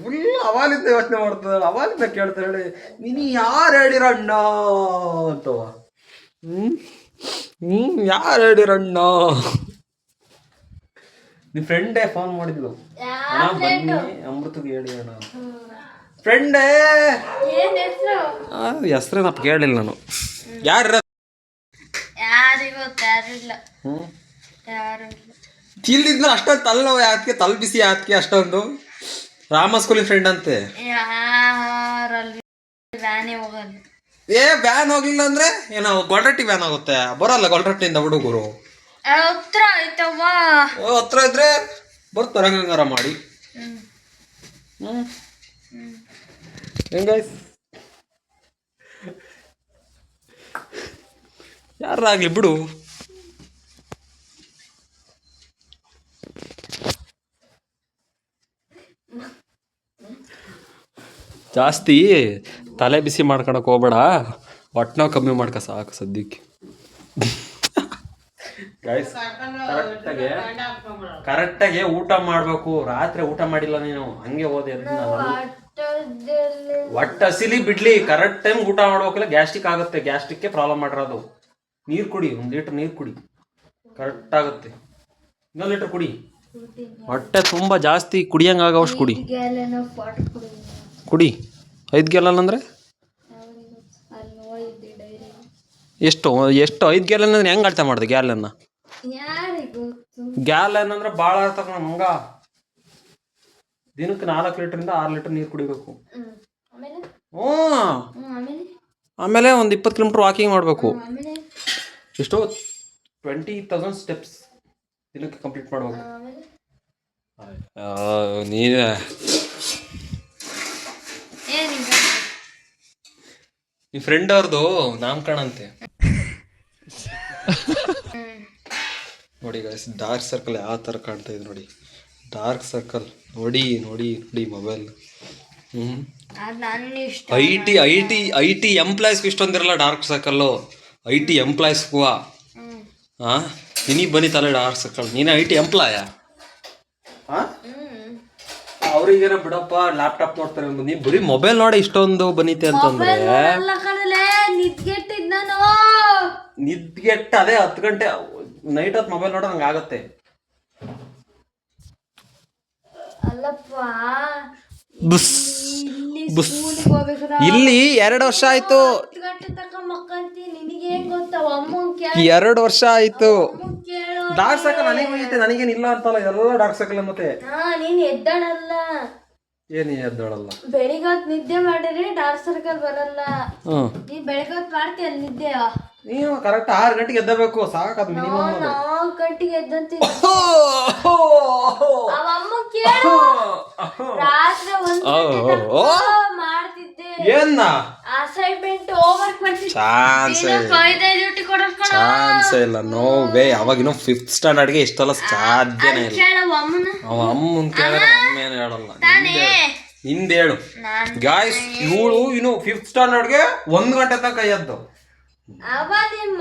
ಫುಲ್ ಅವಾಲಿಂದ ಯೋಚನೆ ಮಾಡ್ತಾರೆ, ಅವಾಲಿಂದ ಕೇಳ್ತಾರೆ. ಹೇಳಿ ನೀನು ಯಾರು ಹೇಳಿರಣ್ಣ ಅಂತವ. ಯಾರು ಹೇಳಿರಣ್ಣ? ನಿಮ್ಮ ಫ್ರೆಂಡೇ ಫೋನ್ ಮಾಡಿದ್ಲು, ಅಣ್ಣ ಬನ್ನಿ ಅಮೃತಗೆ ಹೇಳಿ ಅಣ್ಣ. ಫ್ರೆಂಡೇ ಹೆಸ್ರೇನಪ್ಪ ಕೇಳಿಲ್ಲ ನಾನು. ಯಾರು ತಿಳ್ದಿದ್ನ ಅಷ್ಟೊಂದು ತಲೆನೋವು ಯಾಕೆ, ತಲೆ ಬಿಸಿ ಯಾಕೆ ಅಷ್ಟೊಂದು? ರಾಮ ಸ್ಕೂಲಿನ ಫ್ರೆಂಡ್ ಅಂತೆ. ವ್ಯಾನ್ ಹೋಗ್ಲಿಲ್ಲ ಅಂದ್ರೆ ಏನೋ ಗೊಲ್ರಟ್ಟಿ ವ್ಯಾನ್ ಆಗುತ್ತೆ, ಬರಲ್ಲ ಗೊಲ್ರಟ್ಟಿಯಿಂದ ಹುಡುಗರು. ಹತ್ರ ಇದ್ರೆ ಬರ್ತಾರೆ, ಹಂಗಾರ ಮಾಡಿ. ಹೆಂಗಾಯ್ಸ್? ಯಾರಾಗ್ಲಿ ಬಿಡು. ಜಾಸ್ತಿ ತಲೆ ಬಿಸಿ ಮಾಡ್ಕೊಳಕ್ ಹೋಗ್ಬೇಡ, ಹೊಟ್ಟೆ ಕಮ್ಮಿ ಮಾಡ್ಕ ಸಾಕು ಸದ್ಯಕ್ಕೆ. ಗೈಸ್ ಕರೆಕ್ಟಾಗಿ ಊಟ ಮಾಡಬೇಕು. ರಾತ್ರಿ ಊಟ ಮಾಡಿಲ್ಲ ನೀನು, ಹಂಗೆ ಓದಿ ಅಂತ ಹೊಟ್ಟೆ ಹಸಿಲಿ ಬಿಡ್ಲಿ, ಕರೆಕ್ಟ್ ಟೈಮ್ ಊಟ ಮಾಡ್ಬೇಕಿಲ್ಲ ಗ್ಯಾಸ್ಟ್ರಿಕ್ ಆಗುತ್ತೆ. ಗ್ಯಾಸ್ಟ್ರಿಕ್ಗೆ ಪ್ರಾಬ್ಲಮ್ ಮಾಡಿರೋದು. ನೀರು ಕುಡಿ, 1 ಲೀಟರ್ ನೀರು ಕುಡಿ, ಕರೆಕ್ಟ್ ಆಗುತ್ತೆ. 1 ಲೀಟರ್ ಕುಡಿ, ಹೊಟ್ಟೆ ತುಂಬ ಜಾಸ್ತಿ ಕುಡಿಯಂಗಾಗವಷ್ಟು ಕುಡಿ. ಕುಡಿ 5 ಗ್ಯಾಲನ್ ಅಂದರೆ ಎಷ್ಟು 5 ಗ್ಯಾಲನ್ ಅಂದ್ರೆ ಹೆಂಗೆ ಅರ್ಥ ಮಾಡಿದೆ? ಗ್ಯಾಲನ್ನ ಗ್ಯಾಲನ್ ಅಂದ್ರೆ ಭಾಳ ಅರ್ಥ ಮಂಗ. ದಿನಕ್ಕೆ 4 ಲೀಟ್ರಿಂದ 6 ಲೀಟರ್ ನೀರು ಕುಡಿಬೇಕು. ಆಮೇಲೆ ಒಂದು 20 ಕಿಲೋಮೀಟರ್ ವಾಕಿಂಗ್ ಮಾಡಬೇಕು. ಎಷ್ಟು 20,000 ಸ್ಟೆಪ್ಸ್ ದಿನಕ್ಕೆ ಕಂಪ್ಲೀಟ್ ಮಾಡಬೇಕು. ನೀನು ನಿಮ್ಮ ಫ್ರೆಂಡ್ ಅವ್ರದ್ದು ನಾಮಕರಣ ಅಂತೆ ನೋಡಿ ಗೈಸ್. ಡಾರ್ಕ್ ಸರ್ಕಲ್ ಯಾವ ಥರ ಕಾಣ್ತಾ ಇದೆ ನೋಡಿ, ಡಾರ್ಕ್ ಸರ್ಕಲ್ ನೋಡಿ ನೋಡಿ ನೋಡಿ ಮೊಬೈಲ್. ಐ ಟಿ ಎಂಪ್ಲಾಯ್ಸ್ಗೂ ಇಷ್ಟೊಂದಿರಲ್ಲ ಡಾರ್ಕ್ ಸರ್ಕಲ್ಲು. IT ಎಂಪ್ಲಾಯ್ಸ್ಗೂ ಹಾಂ ನಿನಗೆ ಬನ್ನಿತಲ್ಲ ಡಾರ್ಕ್ ಸರ್ಕಲ್. ನೀನೇ IT ಎಂಪ್ಲಾಯ? ಹಾಂ ಅವ್ರಿಗೇನೋ ಬಿಡಪ್ಪ, ಲ್ಯಾಪ್ಟಾಪ್ ನೋಡ್ತಾರೆ. ನೀವು ಬರೀ ಮೊಬೈಲ್ ನೋಡಿ ಇಷ್ಟೊಂದು ಬನ್ನಿತೆ ಅಂತಂದ್ರೆ ನಿದ್ಗೆಟ್ಟ ಅದೇ 10 ಗಂಟೆ ನೈಟ್ ಹೊತ್ತು ಮೊಬೈಲ್ ನೋಡೋ ಹಂಗೆ ಆಗತ್ತೆ. ಇಲ್ಲಿ 2 ವರ್ಷ ಆಯ್ತು, 2 ವರ್ಷ ಆಯ್ತು. ಡಾರ್ಕ್ ಸರ್ಕಲ್ ನನಗೆ ನನಗೇನಿಲ್ಲ ಅಂತಲ್ಲ, ಎಲ್ಲ ಡಾರ್ಕ್ ಸರ್ಕಲ್. ಮತ್ತೆ ನೀನ್ ಎದ್ದಾಡಲ್ಲ, ಏನು ಎದ್ದೋಳಲ್ಲ. ಬೆಳಿಗ್ಗೆ ಹೊತ್ತು ನಿದ್ದೆ ಮಾಡಿದ್ರೆ ಡಾರ್ಕ್ ಸರ್ಕಲ್ ಬರಲ್ಲ. ನೀ ಬೆಳಿಗ್ಗೆ ಹೊತ್ತು ಮಾಡ್ತೀಯ ನಿದ್ದೆ, ನೀವು ಕರೆಕ್ಟ್ 6 ಗಂಟೆಗೆ ಎದ್ದಬೇಕು ಸಾಕದು ಮಿನಿಮಮ್. 4 ಗಂಟೆಗೆ ಎದ್ದಂತೀನಿ. ಅವಮ್ಮ ಕೇಳು, ರಾತ್ರಿ 1 ಗಂಟೆ ಮಾಡ್ತಿದ್ದೆ. ಏನ್ನ ಅಸೈನ್ಮೆಂಟ್ ಹೋಮ್ವರ್ಕ್ ಮಾಡ್ತಿದ್ದೆ. ಚಾನ್ಸ್ ಇಲ್ಲ, ನೋ ವೇ. ಅವಾಗಿನೂ 5th ಸ್ಟ್ಯಾಂಡರ್ಡ್ಗೆ ಇಷ್ಟೆಲ್ಲ ಸಾಧ್ಯನೇ ಇಲ್ಲ. ಅವ ಅಮ್ಮನ್ ಕೇಳಿದ್ರೆ ಅಮ್ಮ ಏನು ಹೇಳಲ್ಲ. ನಿಂದ ಹೇಳು ಗಾಯ್ಸ್. ಇವಳು ಇನ್ನು 5th ಸ್ಟ್ಯಾಂಡರ್ಡ್ಗೆ 1 ಗಂಟೆ ತನಕ ಎದ್ದು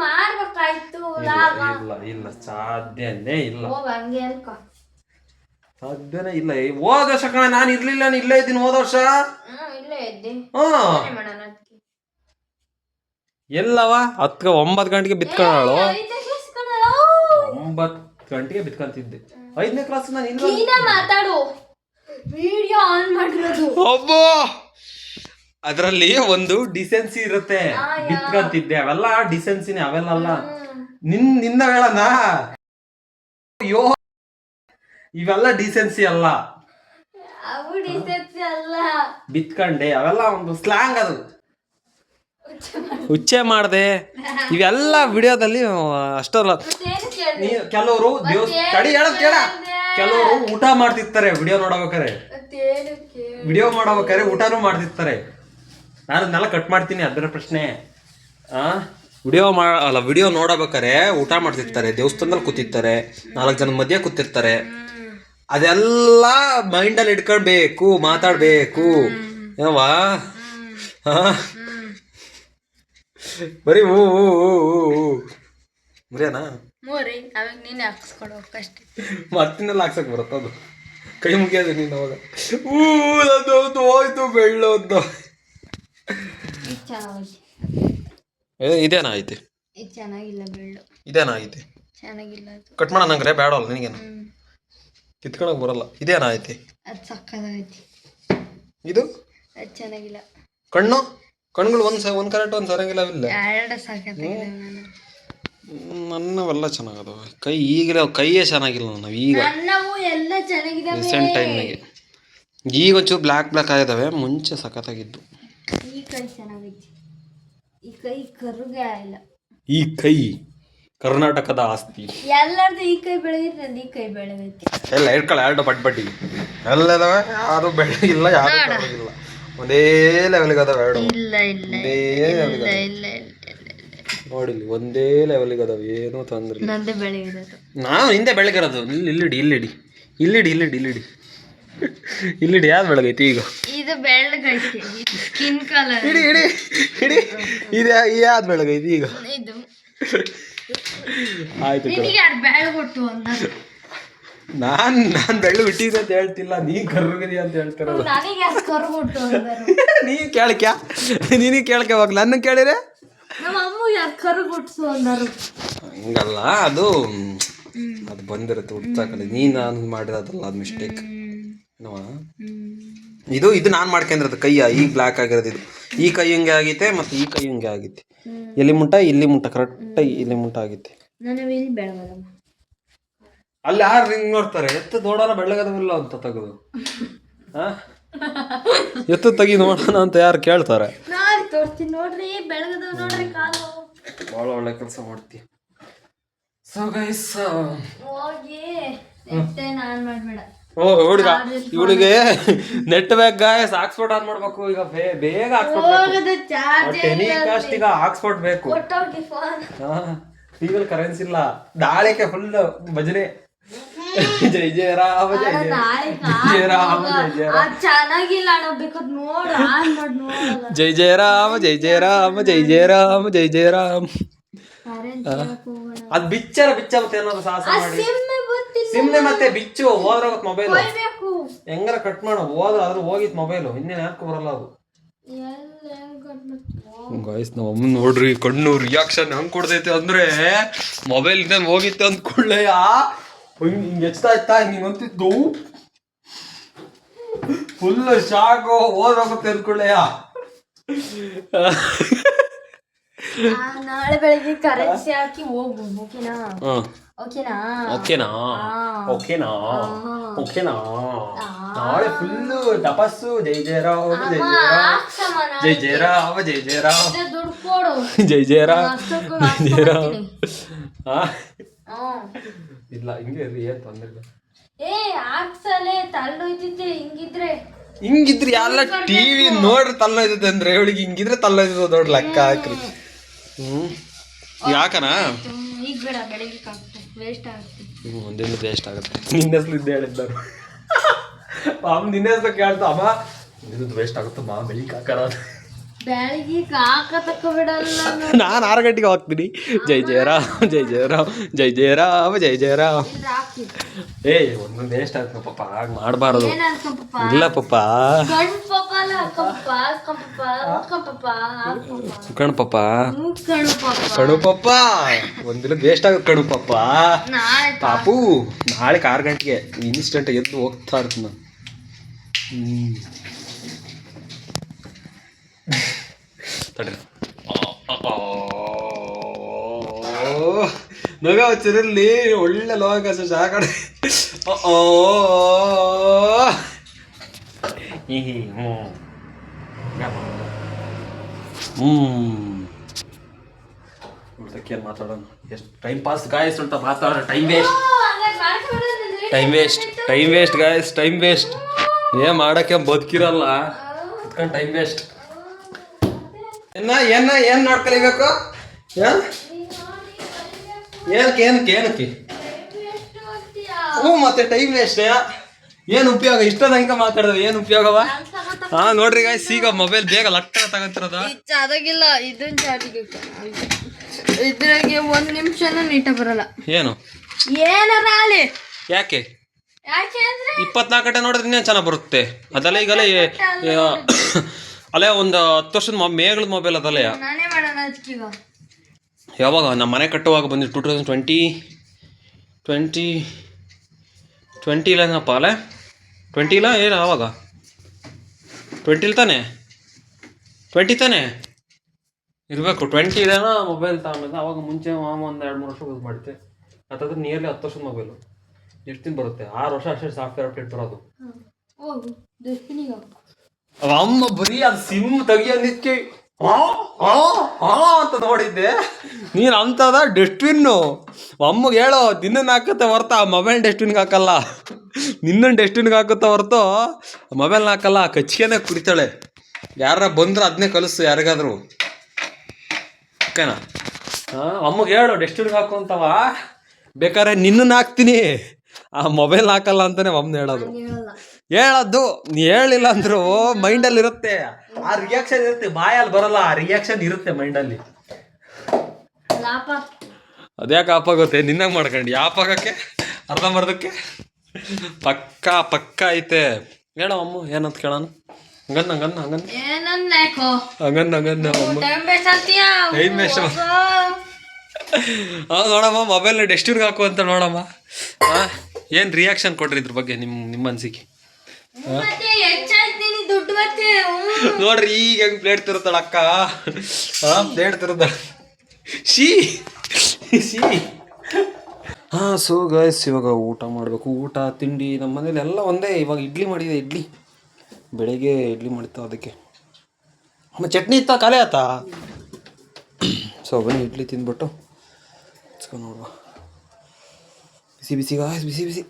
ಮಾಡ್ಬೇಕಾಯ್ತು. ಇಲ್ಲ ಇಲ್ಲ ಸಾಧ್ಯನೇ ಇಲ್ಲ, ಸಾಧ್ಯನೇ ಇಲ್ಲ. ಹೋದ ವರ್ಷ ಕಣ ನಾನು ಇರ್ಲಿಲ್ಲ, ನಾನು ಇಲ್ಲೇ ಇದ್ದೀನಿ ಹೋದ ವರ್ಷ. ಎಲ್ಲವ 9 ಗಂಟೆಗೆ ಬಿತ್ಕೊಳ್ಳೋಳು, 9 ಗಂಟೆಗೆ ಬಿತ್ಕೊಂತಿದ್ದೆ. 5ನೇ ಕ್ಲಾಸ್ ನಾನು ಇಲ್ಲ. ಮಾತಾಡು, ವಿಡಿಯೋ ಆನ್ ಮಾಡಿರೋದು. ಒಬ್ಬೋ ಅದರಲ್ಲಿ ಒಂದು ಡಿಸೆನ್ಸಿ ಇರುತ್ತೆ, ಬಿತ್ಕೊಂತಿದ್ದೆ. ಅವೆಲ್ಲ ಡಿಸೆನ್ಸಿನೇ, ಅವೆಲ್ಲ ನಿನ್ನ ಹೇಳನ. ಅಯ್ಯೋ ಇವೆಲ್ಲ ಡಿಸೆನ್ಸಿ ಅಲ್ಲ, ಬಿತ್ಕಂಡೆ ಅವೆಲ್ಲ ಒಂದು ಸ್ಲ್ಯಾಂಗ್. ಅದು ಹುಚ್ಚೆ ಮಾಡ್ದೆ ಇವೆಲ್ಲ ವಿಡಿಯೋದಲ್ಲಿ ಅಷ್ಟಲ್ಲ. ಕೆಲವರು ಕೆಲವರು ಊಟ ಮಾಡ್ತಿರ್ತಾರೆ ವಿಡಿಯೋ ನೋಡಬೇಕಾರೆ, ಊಟನೂ ಮಾಡ್ತಿರ್ತಾರೆ. ನಾನು ಅದನ್ನೆಲ್ಲ ಕಟ್ ಮಾಡ್ತೀನಿ, ಅದರ ಪ್ರಶ್ನೆ. ವಿಡಿಯೋ ನೋಡಬೇಕಾರೆ ಊಟ ಮಾಡ್ತಿರ್ತಾರೆ, ದೇವಸ್ಥಾನದಲ್ಲಿ ಕೂತಿರ್ತಾರೆ, 4 ಜನ ಮಧ್ಯೆ ಕೂತಿರ್ತಾರೆ. ಅದೆಲ್ಲ ಮೈಂಡಲ್ಲಿ ಇಟ್ಕೊಳ್ಬೇಕು, ಮಾತಾಡ್ಬೇಕು. ಏನವಾ ಬರೀ ಬರೀನಾ ಮತ್ತಿನೆಲ್ಲ ಹಾಕ್ಸಕ್ ಬರುತ್ತದು. ಕೈ ಮುಗಿಯೋದು ನೀನು ಅವಾಗ. ಹೋಯ್ತು ಬೆಳ್ಳೋದು. ಇದೇನಾ ಐತಿ? ಚೆನ್ನಾಗಿಲ್ಲ ಬೆಳ್ಳು. ಇದೇನಾ ಐತಿ? ಚೆನ್ನಾಗಿಲ್ಲ. ಕಟ್ ಮಾಡೋಣ ನಂಗ್ರೆ ಬೇಡ ಅಲ್ಲ ನಿನಗೇನು, ಕಿತ್ಕೊಳಕ್ ಬರಲ್ಲ. ಇದೇನಾ ಐತಿ? ಅದು ಸಕ್ಕದಾಗೈತಿ. ಇದು ಅದು ಚೆನ್ನಾಗಿಲ್ಲ. ಕಣ್ಗಳು ಒಂದ್ ಕರೆಕ್ಟ್ ಒಂದ್ ಸರಂಗಿಲ್ಲ. ಎರಡು ಸಕ್ಕತ್ತಾಗಿದೆ. ನನ್ನವೆಲ್ಲ ಚೆನ್ನಾಗದವ. ಕೈ ಈಗಲೇ ಕೈಯೇ ಚೆನ್ನಾಗಿಲ್ಲ ನಾವು ಈಗ ಎಲ್ಲ ಚೆನ್ನಾಗಿದೆ ರೀಸೆಂಟ್ ಟೈಮ್ನಾಗೆ. ಈಗ ಒಂಚೂರು ಬ್ಲ್ಯಾಕ್ ಆಗಿದಾವೆ, ಮುಂಚೆ ಸಖತ್ತಾಗಿದ್ದು. ಈ ಕೈ ಚೆನ್ನಾಗೈತಿ, ಈ ಕೈ ಕರುಗೆ ಇಲ್ಲ. ಈ ಕೈ ಕರ್ನಾಟಕದ ಆಸ್ತಿ. ಎಲ್ಲರದು ಈ ಕೈ ಬೆಳಗಿದ್ರೆ ಈ ಕೈ ಬೆಳಗೈತಿ. ಎಲ್ಲ ಇಟ್ಕೊಳ್ಳ 2 ಬಟ್ಟಿ ಎಲ್ಲ ಇದಾವೆ. ಯಾರು ಬೆಳಗಿಲ್ಲ, ಯಾರು ಕರಗಿಲ್ಲ, ಒಂದೇ ಲೆವೆಲ್ಗೆ ಅದಾವೆ 2. ಇಲ್ಲ ಇಲ್ಲ ಇಲ್ಲ ನೋಡಿಲ್ಲಿ ಒಂದೇ ಲೆವೆಲ್ಗೆ ಅದಾವೆ, ಏನೂ ತೊಂದ್ರೆ ಇಲ್ಲ. ನಂದೇ ಬೆಳಗಿರೋದು, ನಾನು ಹಿಂದೆ ಬೆಳಗಿರೋದು. ಇಲ್ಲಿಡಿ ಯಾವ್ದು ಬೆಳಗೈತಿ ಈಗ? ಇದು ಬೆಳ್ಳಗೈತಿ ಸ್ಕಿನ್ ಕಲರ್. ಇಡಿ ಇಡಿ ಇಡಿ ಇದು ಯಾವ್ದು ಬೆಳಗೈತಿ ಈಗ? ಇದು ಆಯ್ತು ನಿನಗೆ ಯಾರು ಬೆಳ್ಳಗೊಟ್ಟು ಅಂದ? ನಾನು ಬೆಳ್ಳು ಬಿಟ್ಟಿದ್ದೆ ಅಂತ ಹೇಳ್ತಿಲ್ಲ, ನೀ ಕರ್ರಗಿದಿ ಅಂತ ಹೇಳ್ತಿರೋದು. ನನಗೆ ಯಾರು ಕರುಗೊಟ್ಟು ಅಂದರು? ನೀ ಕೇಳ್ಕ್ಯಾ, ನೀನು ಕೇಳ್ಕೆ ಹೋಗ್ಲ, ನನ್ನ ಕೇಳಿರೆ ನಮ್ಮ ಅಮ್ಮ ಯಾರು ಕರುಗೊಟ್ಸು ಅಂದರು? ಹಂಗಲ್ಲ, ಅದು ಬಂದಿರುತ್ತೆ ಹುಡ್ಸಾಕಡೆ. ನಾನು ಮಾಡಿರೋದಲ್ಲ, ಅದು ಮಿಸ್ಟೇಕ್. ಇದು ನಾನು ಮಾಡ್ಕೊಂಡಿರೋದು ಕೈಯ ಈಗ ಬ್ಲ್ಯಾಕ್ ಆಗಿರೋದು. ಇದು ಈ ಕೈ ಹಿಂಗೆ ಆಗೈತೆ ಮತ್ತು ಈ ಕೈ ಹಿಂಗೆ ಆಗೈತೆ. ಇಲ್ಲಿ ಮುಂಟ ಕರೆಕ್ಟಾಗಿ ಇಲ್ಲಿ ಮುಂಟ ಆಗೈತೆ. ನನಗೆ ಇಲ್ಲಿ ಬೆಳಗದಮ್ಮ. ಅಲ್ಲಿ ಯಾರು ಹಿಂಗೆ ನೋಡ್ತಾರೆ, ಎತ್ತು ನೋಡೋಣ ಬೆಳ್ಳಗದವಿಲ್ಲ ಅಂತ ತೆಗೆದು ಎತ್ತು ತೆಗಿ ನೋಡೋಣ ಅಂತ ಯಾರು ಕೇಳ್ತಾರೆ? ನಾನು ತೋರಿಸ್ತೀನಿ ನೋಡ್ರಿ, ಬೆಳಗದವ್ ನೋಡ್ರಿ ಕಾಲು. ಭಾಳ ಒಳ್ಳೆ ಕೆಲಸ ಮಾಡ್ತೀವಿ. ಸೊ ಗೈಸ್, ಹೋಗಿ ನೆಟ್ಟೆ ನಾನು ಮಾಡಬೇಡ. ಇವಳಿಗೆ ನೆಟ್ ಬ್ಯಾಗ್ ಗಾಯಸ್ ಹಾಕ್ಸ್ಪೋರ್ಟ್ ಆನ್ ಮಾಡ್ಬೇಕು ಈಗ. ಬೇಗ ಹಾಕ್ಸ್ಪೋರ್ಟ್ ಈಗ ಹಾಕ್ಸ್ಪೋರ್ಟ್ ಬೇಕು. ಈಗಲ್ ಕರೆನ್ಸಿ ಇಲ್ಲ, ನಾಳೆಗೆ ಫುಲ್ ಭಜನೆ. ಜೈ ಜಯ ರಾಮ ಜೈ ಜಯ ರಾಮ ಜೈ ಜಯ ರಾಮ ಚೆನ್ನಾಗಿಲ್ಲ ಬೇಕಾದ್ ನೋಡ ನೋಡ. ಜೈ ಜಯ ರಾಮ ಜೈ ಜಯ ರಾಮ ಜೈ ಜಯ ರಾಮ ಜೈ ಜಯ ರಾಮ. ಅದ್ ಬಿಚ್ಚರ ಮತ್ತೆ ಏನಾದ್ರು ಸಾಹಸ ಮಾಡಿ ಸಿಮ್ನೆ ಮತ್ತೆ ಬಿಚ್ಚು ಹೋದ್ರಾಗತ್ ಮೊಬೈಲ್. ಹೆಂಗಾರ ಕಟ್ ಮಾಡು, ಹೋದ್ರ ಅದ್ರ ಹೋಗಿತ್ ಮೊಬೈಲು, ಇನ್ನೇನು ಯಾಕೆ ಬರಲ್ಲ ಅದು. ಗಾಯ್ಸ್ ನಮ್ಮ ಅಮ್ಮನ್ ನೋಡ್ರಿ, ಕಣ್ಣು ರಿಯಾಕ್ಷನ್ ಹೆಂಗ್ ಕೊಡ್ತೈತೆ ಅಂದ್ರೆ, ಮೊಬೈಲ್ ಇದ್ದ ಹೋಗಿತ್ತು ಅಂದ್ಕೊಳ್ಳೆ ಹಿಂಗ್ ಎಚ್ತಾ ಇತ್ತಾ ಹಿಂಗ್ ಅಂತಿದ್ದು ಫುಲ್ ಶಾಕು, ಹೋದ್ರಾಗುತ್ತೆ ಅಂದ್ಕೊಳ್ಳೆಯ. ನಾಳೆ ಬೆಳಿಗ್ಗೆ ಕರೆನ್ಸಿ ಹಾಕಿ ಹೋಗು. ಓಕೆನಾ? ಓಕೆನಾ? ಓಕೆನಾ ಓಕೆನಾ ಓಕೆನಾ. ನಾಳೆ ಫುಲ್ಲು ತಪಸ್ಸು. ಜೈ ಜಯ ರಾಮ ಜೈ ಜಯ ರಾಮ ಜೈ ಜಯ ರಾಮ ಜೈ ಜಯ ರಾಮ ದುಡ್ಡು ಕೊಡು. ಜೈ ಜಯ ರಾಮ ಜಯ ರಾಮ. ಇಲ್ಲ ಹಿಂಗೆ ಇರ್ರಿ, ಏನ್ ತೊಂದ್ರೆ ಇಲ್ಲ. ಹಾಕ್ಸಲೆ ತಳ್ಳೊಯ್ತಿದ್ದೆ ಹಿಂಗಿದ್ರೆ ಎಲ್ಲ ಟಿವಿ ನೋಡ್ರಿ ತಲ್ಲೋಯ್ತದೆ ಅಂದ್ರೆ, ಇವಳಿಗೆ ಹಿಂಗಿದ್ರೆ ತಲ್ಲೋಯ್ತದ ನೋಡ್ರಿ, ಲೆಕ್ಕ ಹಾಕ್ರಿ. ಯಾಕನ ಈಗ ಬೇಡ, ಬೆಳಿಗ್ಗೆ ವೇಸ್ಟ್ ಆಗುತ್ತೆ. ಒಂದಿನ ವೇಸ್ಟ್ ಆಗುತ್ತೆ. ನಿನ್ನ ಹೆಸರು ಇದ್ದೇ ಹೇಳಿದ್ದಾರು ಅಮ್ಮ, ನಿನ್ನ ಹೆಸರು ಕೇಳ್ತಾ ಅಮ್ಮ ನಿನ್ನದು ವೇಸ್ಟ್ ಆಗುತ್ತಮ್ಮ ಬೆಳಿಗ್ಗೆ ಹಾಕರ. ಬೆಳಿಗ್ಗೆ ಹಾಕತಕ್ಕ ಬಿಡಲ್ಲ. ನಾನು 6 ಗಂಟೆಗೆ ಹೋಗ್ತೀನಿ. ಜೈ ಜಯ ರಾಮ್ ಜೈ ಜಯ ರಾಮ್ ಜೈ ಜಯ ರಾಮ್ ಜೈ ಜಯ ರಾಮ್. ಒಂದೊಂದು ವೇಸ್ಟ್ ಆಗುತ್ತೆ ಪಪ್ಪ, ಹಾಗೆ ಮಾಡಬಾರದು. ಇಲ್ಲ ಪಪ್ಪ, ಕಣು ಪಪ್ಪ ಕಣು ಪಪ್ಪ, ಒಂದಿನ ವೇಸ್ಟ್ ಆಗುತ್ತೆ ಕಣು ಪಪ್ಪ. ಪಾಪು ನಾಳೆ 6 ಗಂಟೆಗೆ ಇನ್ಸ್ಟೆಂಟ್ ಎದ್ದು ಹೋಗ್ತಾ ಇರ್ತೀನಿ ನಾನು. ತಡ್ರಿ, ನಗ ಚಿರಲ್ಲಿ ಒಳ್ಳೆ ಲೋಕ ಶಾಕಡೆ. ಏನ್ ಮಾತಾಡೋಣ, ಎಷ್ಟು ಟೈಮ್ ಪಾಸ್ ಗಾಯಸ್ ಅಂತ ಮಾತಾಡೋಣ. Time waste time waste time waste guys, time waste. ಏನ್ ಮಾಡಕ್ಕೆ ಬದುಕಿರಲ್ಲ, ಕುತ್ಕೊಂಡು ಟೈಮ್ ವೇಸ್ಟ್. ಏನ್ ನೋಡ್ಕಲಿಬೇಕು? ಏನಕ್ಕೆ ಮತ್ತೆ ಟೈಮ್ ವೇಸ್ಟ್. ಏನು ಉಪಯೋಗ? ಇಷ್ಟದ ಹಿಂಗ ಮಾತಾಡೋದು ಏನು ಉಪಯೋಗವ? ನೋಡ್ರಿ ಗಾಯ್ಸ್, ಈಗ ಮೊಬೈಲ್ ಬೇಗ ಲಟ್ಟ ತಗೊಂತಿರೋದ. ಅದಾಗಿಲ್ಲ, ಇದನ್ನ ಚಾರ್ಜಿಗೆ ಇದ್ರಾಗೆ 1 ನಿಮಿಷನೂ ನೀಟ ಬರಲ್ಲ. ಏನು ಏನಾರ ಅಲ್ಲಿ ಯಾಕೆ ಯಾಕೆ ಅಂದ್ರೆ 24 ಗಂಟೆ ನೋಡಿದ್ರೆ ಇನ್ನೇನು ಚೆನ್ನಾಗಿ ಬರುತ್ತೆ. ಅದಲ್ಲ ಈಗಲೇ ಅಲ್ಲೇ ಒಂದು 10 ವರ್ಷದ ಮೇಗಳದ ಮೊಬೈಲ್ ಅದಲ್ಲ. ನಾನೇ ಮಾಡೋಣ ಅದಕ್ಕೀಗ. ಯಾವಾಗ ನಮ್ಮ ಮನೆ ಕಟ್ಟುವಾಗ ಬಂದಿದ್ದು 2020 ಇಲ್ಲನಪ್ಪ, ಅಲ್ಲೇ 20 ಇಲ್ಲ ಏನು ಆವಾಗ 20 ಇಲ್ಲ ತಾನೆ, 20 ತಾನೆ ಇರಬೇಕು. 20 ಇದೇನ ಮೊಬೈಲ್ ತಗೊಂಡಿದ್ದೆ ಅವಾಗ. ಮುಂಚೆ ಮಾಮ ಒಂದು 2-3 ವರ್ಷ ಯೂಸ್ ಮಾಡಿದ್ದೆ. ಅದಾದ್ರೆ ನಿಯರ್ಲಿ 10 ವರ್ಷದ ಮೊಬೈಲು. ಎಷ್ಟು ದಿನ ಬರುತ್ತೆ? 6 ವರ್ಷ ಅಷ್ಟೇ ಸಾಫ್ಟ್ವೇರ್ ಅಪ್ಡೇಟ್ ಬರೋದು. ಅಮ್ಮ ಬರೀ ಅದು ಸಿಮ್ ತೆಗಿಯೋದಿಕ್ಕೆ ಅಂತ ನೋಡಿದ್ದೆ. ನೀನು ಅಂತದ ಡಸ್ಟ್ಬಿನ್ನು ಅಮ್ಮಗೆ ಹೇಳೋ, ದಿನನ ಹಾಕತ್ತೆ ಹೊರ್ತು ಆ ಮೊಬೈಲ್ ಡಸ್ಟ್ಬಿನ್ಗೆ ಹಾಕಲ್ಲ, ನಿನ್ನ ಡಸ್ಟ್ಬಿನ್ಗೆ ಹಾಕುತ್ತಾ ಹೊರ್ತು ಮೊಬೈಲ್ನ ಹಾಕಲ್ಲ. ಕಚ್ಕೆನೆ ಕುಡಿತಾಳೆ. ಯಾರ ಬಂದ್ರೆ ಅದನ್ನೇ ಕಲಿಸು ಯಾರಿಗಾದ್ರು, ಓಕೆನಾ? ಅಮ್ಮಗೆ ಹೇಳು ಡಸ್ಟ್ಬಿನ್ಗೆ ಹಾಕು ಅಂತವ. ಬೇಕಾದ್ರೆ ನಿನ್ನನ್ನು ಹಾಕ್ತೀನಿ, ಆ ಮೊಬೈಲ್ ಹಾಕಲ್ಲ ಅಂತಾನೆ ಅಮ್ಮನ ಹೇಳೋದು. ಹೇಳದ್ದು ನೀ ಹೇಳಿಲ್ಲ ಅಂದ್ರು ಮೈಂಡಲ್ಲಿ ಇರುತ್ತೆ, ಆ ರಿಯಾಕ್ಷನ್ ಇರುತ್ತೆ, ಬಾಯಲ್ಲಿ ಬರಲ್ಲ, ಆ ರಿಯಾಕ್ಷನ್ ಇರುತ್ತೆ ಮೈಂಡಲ್ಲಿ. ಲಾಪ ಅದ್ಯಾಕೆ ಆಪಾಗುತ್ತೆ ನಿನ್ನಾಗ ಮಾಡ್ಕೊಂಡು ಯಾಪಾಗಕ್ಕೆ ಅರ್ಧಂಬರ್ಧಕ್ಕೆ? ಪಕ್ಕ ಐತೆ. ಹೇಳ ಅಮ್ಮ ಏನಂತ ಕೇಳೋಣ. ಹಂಗನ್ನ ಏನನ್ನೇಕೋ ಅಮ್ಮ ಟೈಮ್ ವೇಸ್ಟ್ ಆಗ್ತೀಯಾ ಟೈಮ್ ವೇಸ್ಟ್. ನೋಡಮ್ಮ ಮೊಬೈಲ್ನ ಡಸ್ಟ್ಬಿನ್ಗೆ ಹಾಕು ಅಂತ ನೋಡಮ್ಮ. ಏನು ರಿಯಾಕ್ಷನ್ ಕೊಡ್ರಿ ಇದ್ರ ಬಗ್ಗೆ ನಿಮ್ಮ ಅನ್ಸಿಕೆ ಮತ್ತೆ ಹೆಚ್ಚಾಯ್ತೀನಿ ದುಡ್ಡು ಮತ್ತೆ ನೋಡ್ರಿ. ಈಗ ಹೆಂಗ್ ಪ್ಲೇಟ್ ತಿರುತ್ತಾಳ ಅಕ್ಕ, ಪ್ಲೇಟ್ ತಿರುತ್ತಾಳ. ಶೀ ಸೊ ಗೈಸ್ ಇವಾಗ ಊಟ ಮಾಡಬೇಕು. ಊಟ ತಿಂಡಿ ನಮ್ಮ ಮನೇಲಿ ಎಲ್ಲ ಒಂದೇ. ಇವಾಗ ಇಡ್ಲಿ ಮಾಡಿದೆ, ಇಡ್ಲಿ ಬೆಳಿಗ್ಗೆ ಇಡ್ಲಿ ಮಾಡಿತ್ತು, ಅದಕ್ಕೆ ಆಮೇಲೆ ಚಟ್ನಿ ಇತ್ತ ಖಾಲಿ ಆಯ್ತಾ. ಸೊ ಬನ್ನಿ ಇಡ್ಲಿ ತಿಂದ್ಬಿಟ್ಟು ನೋಡುವ. ಬಿಸಿ ಗಾಯ್ಸ್, ಬಿಸಿ.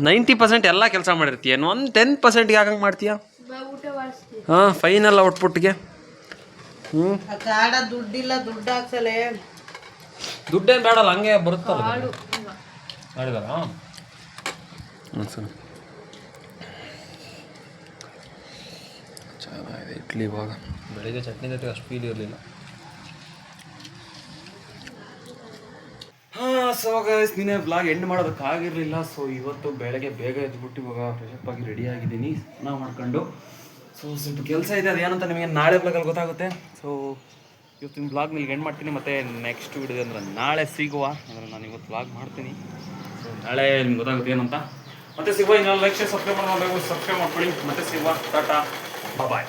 90% ಎಲ್ಲ ಕೆಲಸ ಮಾಡಿರ್ತೀಯ, ಒಂದು 10% ಯಾಕಂಗೆ ಮಾಡ್ತೀಯಾ? ಊಟ ಮಾಡಿಸ್ತೀವಿ. ಫೈನಲ್ ಔಟ್ಪುಟ್ಗೆ ಕಾಡ ದುಡ್ಡಿಲ್ಲ, ದುಡ್ಡು ಹಾಕ್ಸಲೇ. ದುಡ್ಡೇನು ಬೇಡಲ್ಲ, ಹಂಗೆ ಬರುತ್ತಲ್ಲ. ಮಾಡಿದಾರ ಸರ್ ಚೆನ್ನಾಗಿದೆ ಇಡ್ಲಿ. ಇವಾಗ ಬೆಳಿಗ್ಗೆ ಚಟ್ನಿ ಜೊತೆ ಅಷ್ಟು ಫೀಲ್ ಇರಲಿಲ್ಲ. ಸೊ ಗೈಸ್ ನಿನ್ನೆ ಬ್ಲಾಗ್ ಎಂಡ್ ಮಾಡೋದಕ್ಕಾಗಿರಲಿಲ್ಲ. ಸೊ ಇವತ್ತು ಬೆಳಗ್ಗೆ ಬೇಗ ಎದ್ಬಿಟ್ಟು ಇವಾಗ ಫ್ರೆಶಪ್ ಆಗಿ ರೆಡಿ ಆಗಿದ್ದೀನಿ, ಸ್ನಾನ ಮಾಡ್ಕೊಂಡು. ಸೊ ಸ್ವಲ್ಪ ಕೆಲಸ ಇದೆ, ಅದೇನಂತ ನಿಮಗೆ ನಾಳೆ ಬ್ಲಾಗಲ್ಲಿ ಗೊತ್ತಾಗುತ್ತೆ. ಸೊ ಇವತ್ತಿನ ಬ್ಲಾಗ್ ನಿಲ್ಗೆ ಎಂಡ್ ಮಾಡ್ತೀನಿ. ಮತ್ತು ನೆಕ್ಸ್ಟ್ ವಿಡಿಯೋ ಅಂದರೆ ನಾಳೆ ಸಿಗುವ, ಅಂದರೆ ನಾನು ಇವತ್ತು ಬ್ಲಾಗ್ ಮಾಡ್ತೀನಿ. ಸೊ ನಾಳೆ ನಿಮ್ಗೆ ಗೊತ್ತಾಗುತ್ತೆ ಏನಂತ. ಮತ್ತೆ ಸಿಗುವ. ಇನ್ನೊಂದು ಲೈಕ್ ಸಬ್ಸ್ಕ್ರೈಬ್ ಮಾಡಬೇಕು, ಸಬ್ಸ್ಕ್ರೈಬ್ ಮಾಡ್ಕೊಳ್ಳಿ. ಮತ್ತೆ ಸಿಗುವ. ಟಾಟಾ ಬಾಯ್.